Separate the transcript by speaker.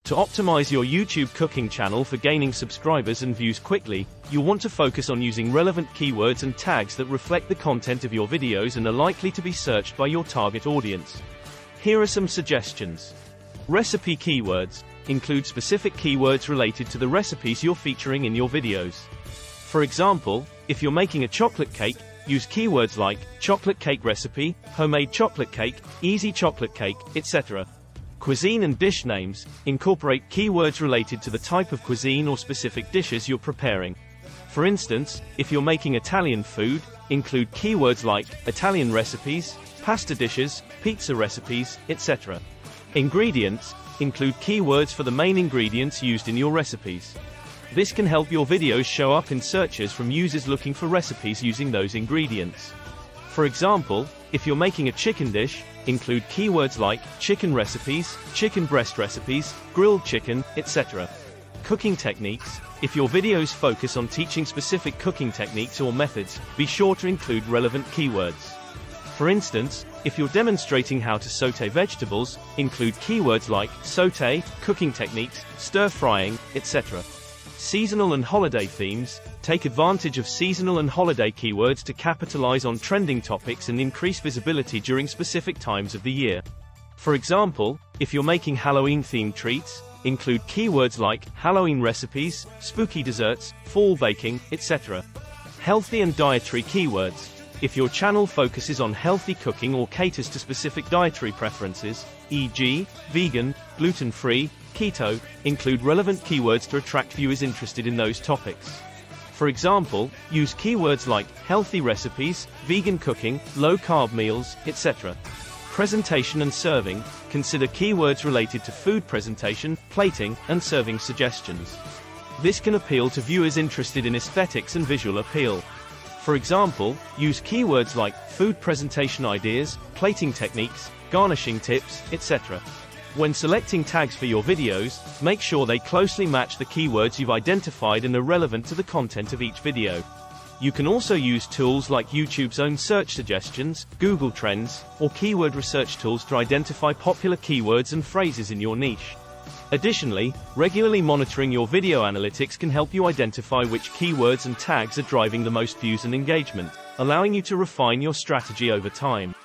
Speaker 1: To optimize your YouTube cooking channel for gaining subscribers and views quickly, you'll want to focus on using relevant keywords and tags that reflect the content of your videos and are likely to be searched by your target audience. Here are some suggestions. Recipe keywords. Include specific keywords related to the recipes you're featuring in your videos. For example, if you're making a chocolate cake, use keywords like chocolate cake recipe, homemade chocolate cake, easy chocolate cake, etc. Cuisine and dish names. Incorporate keywords related to the type of cuisine or specific dishes you're preparing. For instance, if you're making Italian food, include keywords like Italian recipes, pasta dishes, pizza recipes, etc. Ingredients. Include keywords for the main ingredients used in your recipes. This can help your videos show up in searches from users looking for recipes using those ingredients. For example, if you're making a chicken dish, include keywords like chicken recipes, chicken breast recipes, grilled chicken, etc. Cooking techniques. If your videos focus on teaching specific cooking techniques or methods, be sure to include relevant keywords. For instance, if you're demonstrating how to sauté vegetables, include keywords like sauté, cooking techniques, stir frying, etc. Seasonal and holiday themes. Take advantage of seasonal and holiday keywords to capitalize on trending topics and increase visibility during specific times of the year. For example, if you're making Halloween-themed treats, include keywords like Halloween recipes, spooky desserts, fall baking, etc. Healthy and dietary keywords. If your channel focuses on healthy cooking or caters to specific dietary preferences, e.g., vegan, gluten-free, keto, include relevant keywords to attract viewers interested in those topics. For example, use keywords like healthy recipes, vegan cooking, low-carb meals, etc. Presentation and serving. Consider keywords related to food presentation, plating, and serving suggestions. This can appeal to viewers interested in aesthetics and visual appeal. For example, use keywords like food presentation ideas, plating techniques, garnishing tips, etc. When selecting tags for your videos, make sure they closely match the keywords you've identified and are relevant to the content of each video. You can also use tools like YouTube's own search suggestions, Google Trends, or keyword research tools to identify popular keywords and phrases in your niche. Additionally, regularly monitoring your video analytics can help you identify which keywords and tags are driving the most views and engagement, allowing you to refine your strategy over time.